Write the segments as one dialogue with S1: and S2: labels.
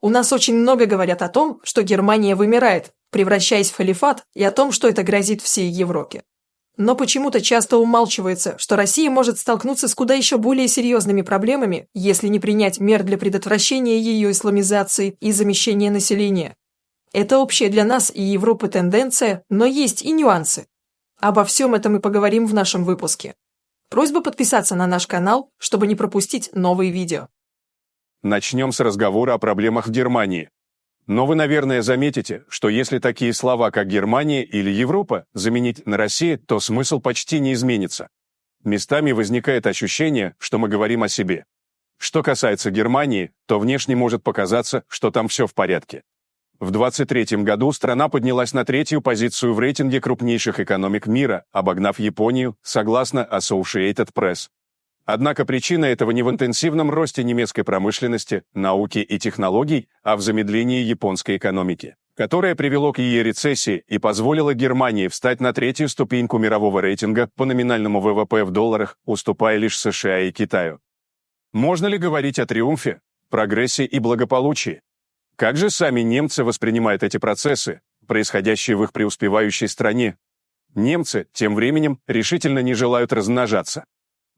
S1: У нас очень много говорят о том, что Германия вымирает, превращаясь в халифат, и о том, что это грозит всей Европе. Но почему-то часто умалчивается, что Россия может столкнуться с куда еще более серьезными проблемами, если не принять мер для предотвращения ее исламизации и замещения населения. Это общая для нас и Европы тенденция, но есть и нюансы. Обо всем этом мы поговорим в нашем выпуске. Просьба подписаться на наш канал, чтобы не пропустить новые видео.
S2: Начнем с разговора о проблемах в Германии. Но вы, наверное, заметите, что если такие слова, как Германия или Европа, заменить на Россию, то смысл почти не изменится. Местами возникает ощущение, что мы говорим о себе. Что касается Германии, то внешне может показаться, что там все в порядке. В 2023 году страна поднялась на 3-ю позицию в рейтинге крупнейших экономик мира, обогнав Японию, согласно Associated Press. Однако причина этого не в интенсивном росте немецкой промышленности, науки и технологий, а в замедлении японской экономики, которое привело к ее рецессии и позволило Германии встать на 3-ю ступеньку мирового рейтинга по номинальному ВВП в долларах, уступая лишь США и Китаю. Можно ли говорить о триумфе, прогрессе и благополучии? Как же сами немцы воспринимают эти процессы, происходящие в их преуспевающей стране? Немцы, тем временем, решительно не желают размножаться.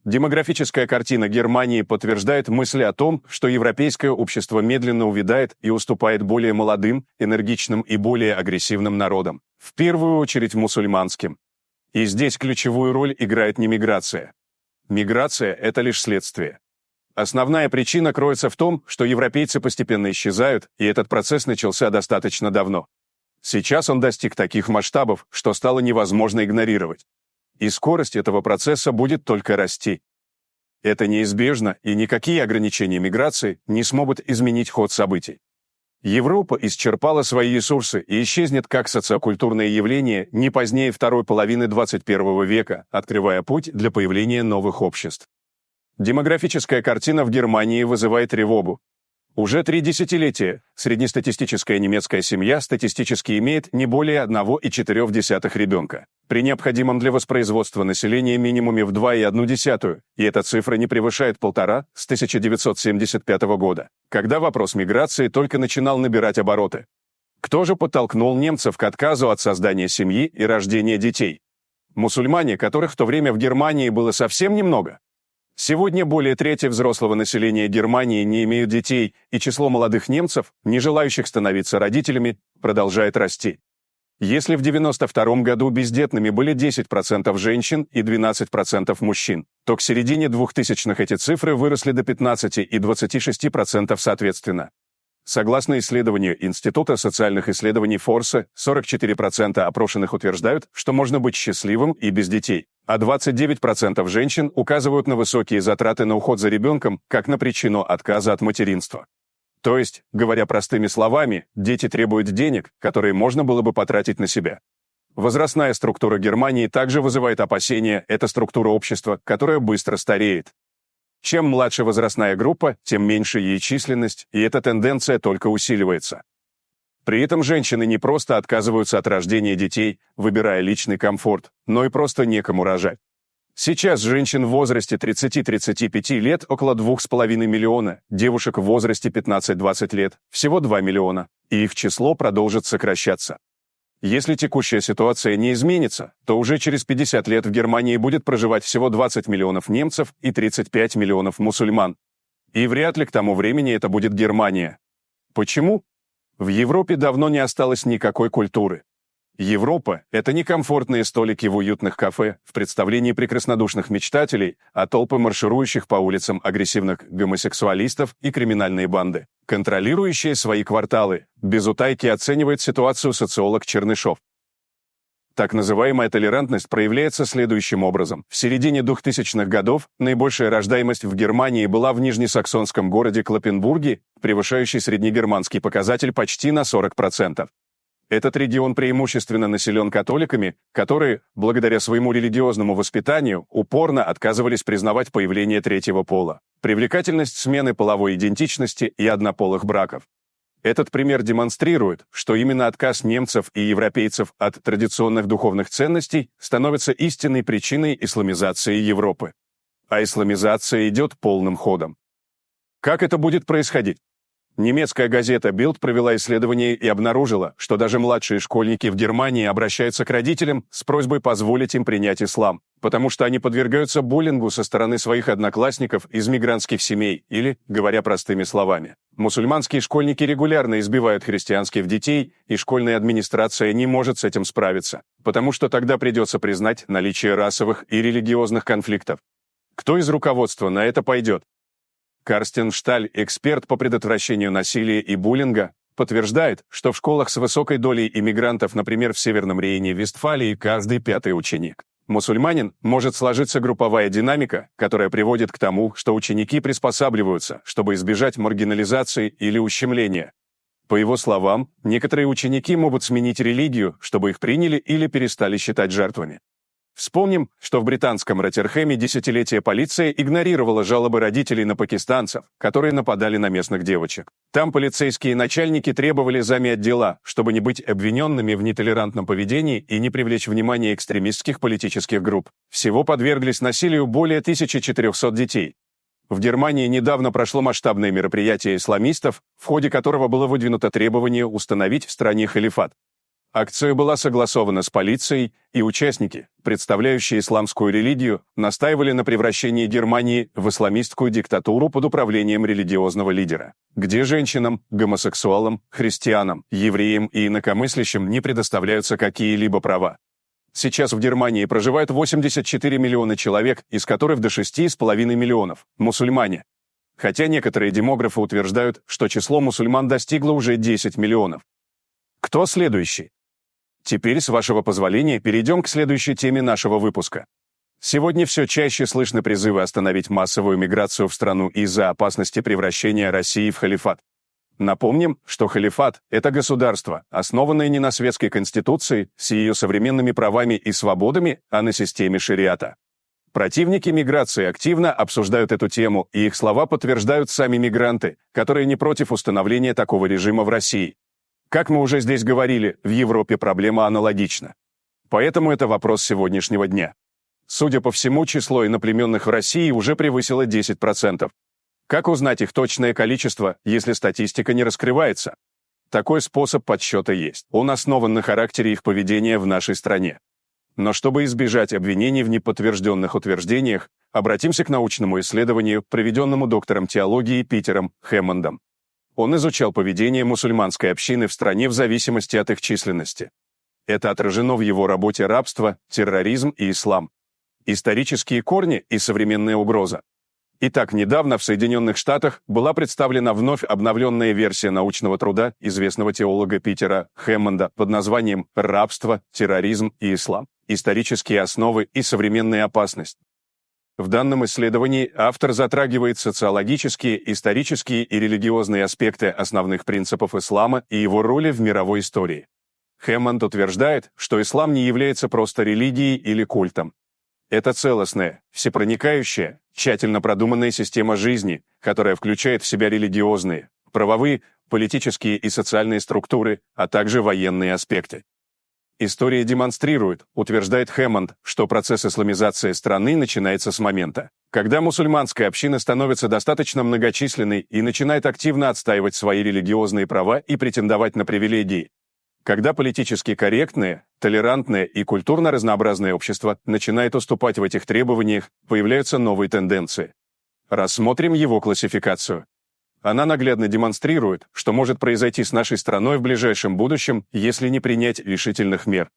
S2: Демографическая картина Германии подтверждает мысли о том, что европейское общество медленно увядает и уступает более молодым, энергичным и более агрессивным народам, в первую очередь мусульманским. И здесь ключевую роль играет не миграция. Миграция – это лишь следствие. Основная причина кроется в том, что европейцы постепенно исчезают, и этот процесс начался достаточно давно. Сейчас он достиг таких масштабов, что стало невозможно игнорировать. И скорость этого процесса будет только расти. Это неизбежно, и никакие ограничения миграции не смогут изменить ход событий. Европа исчерпала свои ресурсы и исчезнет как социокультурное явление не позднее второй половины 21 века, открывая путь для появления новых обществ. Демографическая картина в Германии вызывает тревогу. Уже 3 десятилетия среднестатистическая немецкая семья статистически имеет не более 1,4 ребенка, при необходимом для воспроизводства населения минимуме в 2,1, и эта цифра не превышает 1,5 с 1975 года, когда вопрос миграции только начинал набирать обороты. Кто же подтолкнул немцев к отказу от создания семьи и рождения детей? Мусульмане, которых в то время в Германии было совсем немного? Сегодня более трети взрослого населения Германии не имеют детей, и число молодых немцев, не желающих становиться родителями, продолжает расти. Если в 1992 году бездетными были 10% женщин и 12% мужчин, то к середине 2000-х эти цифры выросли до 15 и 26% соответственно. Согласно исследованию Института социальных исследований Форса, 44% опрошенных утверждают, что можно быть счастливым и без детей, а 29% женщин указывают на высокие затраты на уход за ребенком как на причину отказа от материнства. То есть, говоря простыми словами, дети требуют денег, которые можно было бы потратить на себя. Возрастная структура Германии также вызывает опасения, это структура общества, которая быстро стареет. Чем младше возрастная группа, тем меньше ее численность, и эта тенденция только усиливается. При этом женщины не просто отказываются от рождения детей, выбирая личный комфорт, но и просто некому рожать. Сейчас женщин в возрасте 30-35 лет около 2,5 миллиона, девушек в возрасте 15-20 лет всего 2 миллиона, и их число продолжит сокращаться. Если текущая ситуация не изменится, то уже через 50 лет в Германии будет проживать всего 20 миллионов немцев и 35 миллионов мусульман. И вряд ли к тому времени это будет Германия. Почему? В Европе давно не осталось никакой культуры. Европа – это не комфортные столики в уютных кафе в представлении прекраснодушных мечтателей, а толпы марширующих по улицам агрессивных гомосексуалистов и криминальные банды, контролирующие свои кварталы, без утайки оценивает ситуацию социолог Чернышов. Так называемая толерантность проявляется следующим образом. В середине 2000-х годов наибольшая рождаемость в Германии была в нижнесаксонском городе Клоппенбурге, превышающий среднегерманский показатель почти на 40%. Этот регион преимущественно населен католиками, которые, благодаря своему религиозному воспитанию, упорно отказывались признавать появление третьего пола, привлекательность смены половой идентичности и однополых браков. Этот пример демонстрирует, что именно отказ немцев и европейцев от традиционных духовных ценностей становится истинной причиной исламизации Европы. А исламизация идет полным ходом. Как это будет происходить? Немецкая газета Bild провела исследование и обнаружила, что даже младшие школьники в Германии обращаются к родителям с просьбой позволить им принять ислам, потому что они подвергаются буллингу со стороны своих одноклассников из мигрантских семей или, говоря простыми словами, мусульманские школьники регулярно избивают христианских детей, и школьная администрация не может с этим справиться, потому что тогда придется признать наличие расовых и религиозных конфликтов. Кто из руководства на это пойдет? Карстен Шталь, эксперт по предотвращению насилия и буллинга, подтверждает, что в школах с высокой долей иммигрантов, например, в Северном Рейне-Вестфалии, каждый пятый ученик мусульманин, может сложиться групповая динамика, которая приводит к тому, что ученики приспосабливаются, чтобы избежать маргинализации или ущемления. По его словам, некоторые ученики могут сменить религию, чтобы их приняли или перестали считать жертвами. Вспомним, что в британском Роттерхэме десятилетия полиция игнорировала жалобы родителей на пакистанцев, которые нападали на местных девочек. Там полицейские начальники требовали замять дела, чтобы не быть обвиненными в нетолерантном поведении и не привлечь внимание экстремистских политических групп. Всего подверглись насилию более 1400 детей. В Германии недавно прошло масштабное мероприятие исламистов, в ходе которого было выдвинуто требование установить в стране халифат. Акция была согласована с полицией, и участники, представляющие исламскую религию, настаивали на превращении Германии в исламистскую диктатуру под управлением религиозного лидера, где женщинам, гомосексуалам, христианам, евреям и инакомыслящим не предоставляются какие-либо права. Сейчас в Германии проживает 84 миллиона человек, из которых до 6,5 миллионов – мусульмане. Хотя некоторые демографы утверждают, что число мусульман достигло уже 10 миллионов. Кто следующий? Теперь, с вашего позволения, перейдем к следующей теме нашего выпуска. Сегодня все чаще слышны призывы остановить массовую миграцию в страну из-за опасности превращения России в халифат. Напомним, что халифат – это государство, основанное не на светской конституции с ее современными правами и свободами, а на системе шариата. Противники миграции активно обсуждают эту тему, и их слова подтверждают сами мигранты, которые не против установления такого режима в России. Как мы уже здесь говорили, в Европе проблема аналогична. Поэтому это вопрос сегодняшнего дня. Судя по всему, число иноплеменных в России уже превысило 10%. Как узнать их точное количество, если статистика не раскрывается? Такой способ подсчета есть. Он основан на характере их поведения в нашей стране. Но чтобы избежать обвинений в неподтвержденных утверждениях, обратимся к научному исследованию, проведенному доктором теологии Питером Хэммондом. Он изучал поведение мусульманской общины в стране в зависимости от их численности. Это отражено в его работе «Рабство, терроризм и ислам. Исторические корни и современная угроза». Итак, недавно в Соединенных Штатах была представлена вновь обновленная версия научного труда известного теолога Питера Хэммонда под названием «Рабство, терроризм и ислам. Исторические основы и современная опасность». В данном исследовании автор затрагивает социологические, исторические и религиозные аспекты основных принципов ислама и его роли в мировой истории. Хэммонд утверждает, что ислам не является просто религией или культом. Это целостная, всепроникающая, тщательно продуманная система жизни, которая включает в себя религиозные, правовые, политические и социальные структуры, а также военные аспекты. История демонстрирует, утверждает Хэммонд, что процесс исламизации страны начинается с момента, когда мусульманская община становится достаточно многочисленной и начинает активно отстаивать свои религиозные права и претендовать на привилегии. Когда политически корректное, толерантное и культурно разнообразное общество начинает уступать в этих требованиях, появляются новые тенденции. Рассмотрим его классификацию. Она наглядно демонстрирует, что может произойти с нашей страной в ближайшем будущем, если не принять решительных мер.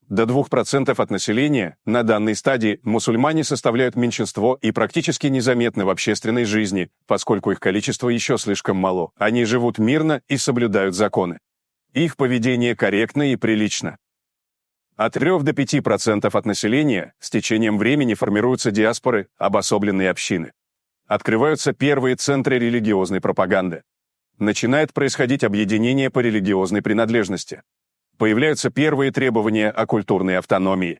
S2: До 2% от населения на данной стадии мусульмане составляют меньшинство и практически незаметны в общественной жизни, поскольку их количество еще слишком мало. Они живут мирно и соблюдают законы. Их поведение корректно и прилично. От 3 до 5% от населения с течением времени формируются диаспоры, обособленные общины. Открываются первые центры религиозной пропаганды. Начинает происходить объединение по религиозной принадлежности. Появляются первые требования о культурной автономии.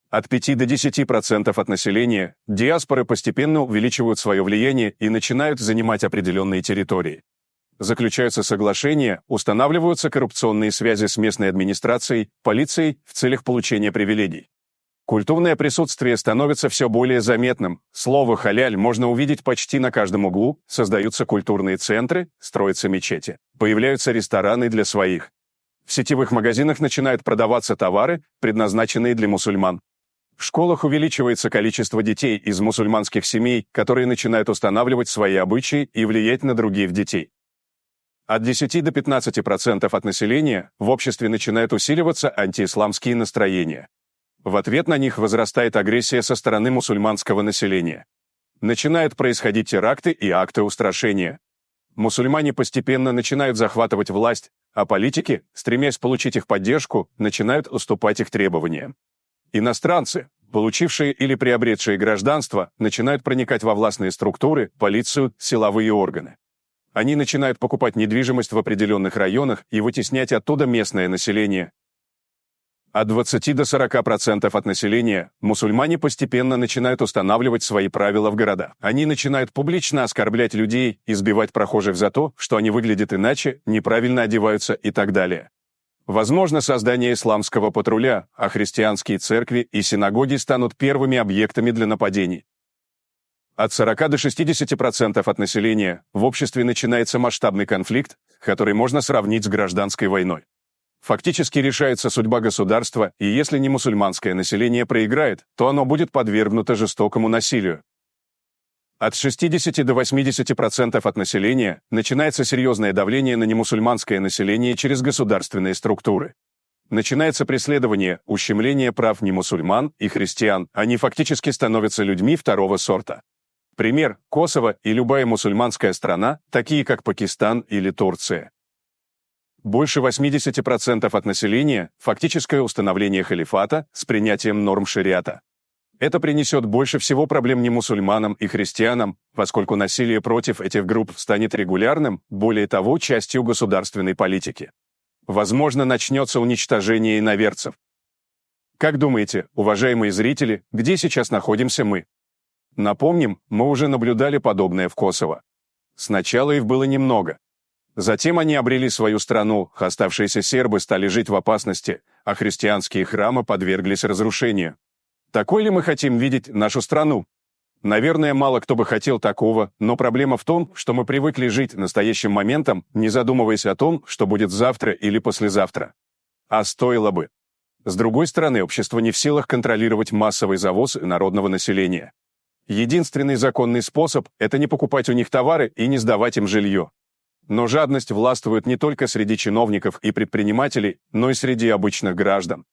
S2: От 5 до 10% от населения диаспоры постепенно увеличивают свое влияние и начинают занимать определенные территории. Заключаются соглашения, устанавливаются коррупционные связи с местной администрацией, полицией в целях получения привилегий. Культурное присутствие становится все более заметным. Слово «халяль» можно увидеть почти на каждом углу, создаются культурные центры, строятся мечети, появляются рестораны для своих. В сетевых магазинах начинают продаваться товары, предназначенные для мусульман. В школах увеличивается количество детей из мусульманских семей, которые начинают устанавливать свои обычаи и влиять на других детей. От 10 до 15% от населения в обществе начинают усиливаться антиисламские настроения. В ответ на них возрастает агрессия со стороны мусульманского населения. Начинают происходить теракты и акты устрашения. Мусульмане постепенно начинают захватывать власть, а политики, стремясь получить их поддержку, начинают уступать их требованиям. Иностранцы, получившие или приобретшие гражданство, начинают проникать во властные структуры, полицию, силовые органы. Они начинают покупать недвижимость в определенных районах и вытеснять оттуда местное население. От 20 до 40% от населения мусульмане постепенно начинают устанавливать свои правила в городах. Они начинают публично оскорблять людей, избивать прохожих за то, что они выглядят иначе, неправильно одеваются и так далее. Возможно создание исламского патруля, а христианские церкви и синагоги станут первыми объектами для нападений. От 40 до 60% от населения в обществе начинается масштабный конфликт, который можно сравнить с гражданской войной. Фактически решается судьба государства, и если не мусульманское население проиграет, то оно будет подвергнуто жестокому насилию. От 60 до 80% от населения начинается серьезное давление на немусульманское население через государственные структуры. Начинается преследование, ущемление прав немусульман и христиан, они фактически становятся людьми второго сорта. Пример – Косово и любая мусульманская страна, такие как Пакистан или Турция. Больше 80% от населения – фактическое установление халифата с принятием норм шариата. Это принесет больше всего проблем немусульманам и христианам, поскольку насилие против этих групп станет регулярным, более того, частью государственной политики. Возможно, начнется уничтожение иноверцев. Как думаете, уважаемые зрители, где сейчас находимся мы? Напомним, мы уже наблюдали подобное в Косово. Сначала их было немного. Затем они обрели свою страну, оставшиеся сербы стали жить в опасности, а христианские храмы подверглись разрушению. Такой ли мы хотим видеть нашу страну? Наверное, мало кто бы хотел такого, но проблема в том, что мы привыкли жить настоящим моментом, не задумываясь о том, что будет завтра или послезавтра. А стоило бы. С другой стороны, общество не в силах контролировать массовый завоз народного населения. Единственный законный способ – это не покупать у них товары и не сдавать им жилье. Но жадность властвует не только среди чиновников и предпринимателей, но и среди обычных граждан.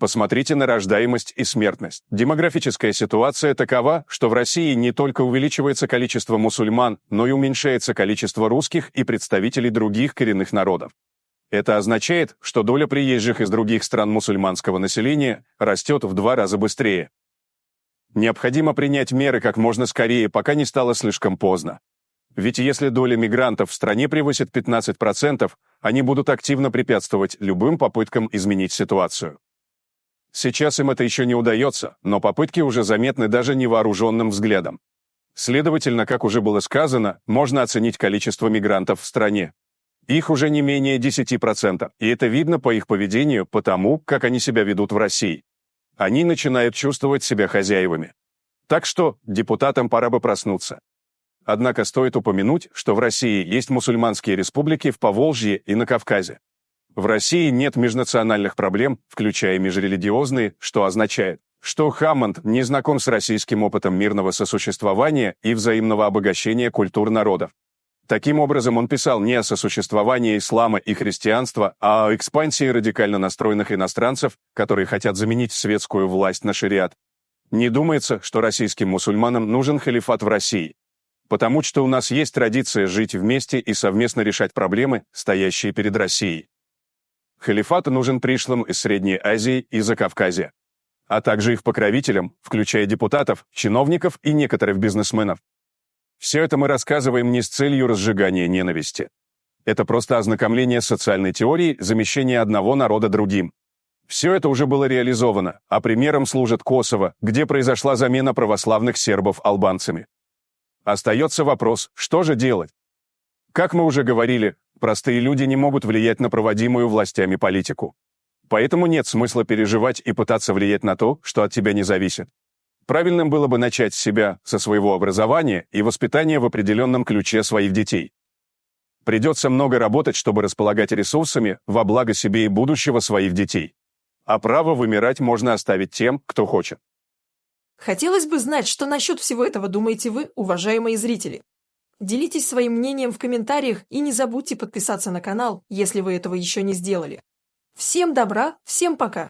S2: Посмотрите на рождаемость и смертность. Демографическая ситуация такова, что в России не только увеличивается количество мусульман, но и уменьшается количество русских и представителей других коренных народов. Это означает, что доля приезжих из других стран мусульманского населения растет в 2 раза быстрее. Необходимо принять меры как можно скорее, пока не стало слишком поздно. Ведь если доля мигрантов в стране превысит 15%, они будут активно препятствовать любым попыткам изменить ситуацию. Сейчас им это еще не удается, но попытки уже заметны даже невооруженным взглядом. Следовательно, как уже было сказано, можно оценить количество мигрантов в стране. Их уже не менее 10%, и это видно по их поведению, по тому, как они себя ведут в России. Они начинают чувствовать себя хозяевами. Так что депутатам пора бы проснуться. Однако стоит упомянуть, что в России есть мусульманские республики в Поволжье и на Кавказе. В России нет межнациональных проблем, включая межрелигиозные, что означает, что Хаммонд не знаком с российским опытом мирного сосуществования и взаимного обогащения культур народов. Таким образом, он писал не о сосуществовании ислама и христианства, а о экспансии радикально настроенных иностранцев, которые хотят заменить светскую власть на шариат. Не думается, что российским мусульманам нужен халифат в России. Потому что у нас есть традиция жить вместе и совместно решать проблемы, стоящие перед Россией. Халифат нужен пришлым из Средней Азии и Закавказья, а также их покровителям, включая депутатов, чиновников и некоторых бизнесменов. Все это мы рассказываем не с целью разжигания ненависти. Это просто ознакомление с социальной теорией замещения одного народа другим. Все это уже было реализовано, а примером служит Косово, где произошла замена православных сербов албанцами. Остается вопрос, что же делать? Как мы уже говорили, простые люди не могут влиять на проводимую властями политику. Поэтому нет смысла переживать и пытаться влиять на то, что от тебя не зависит. Правильным было бы начать с себя, со своего образования и воспитания в определенном ключе своих детей. Придется много работать, чтобы располагать ресурсами во благо себе и будущего своих детей. А право вымирать можно оставить тем, кто хочет.
S1: Хотелось бы знать, что насчет всего этого думаете вы, уважаемые зрители. Делитесь своим мнением в комментариях и не забудьте подписаться на канал, если вы этого еще не сделали. Всем добра, всем пока!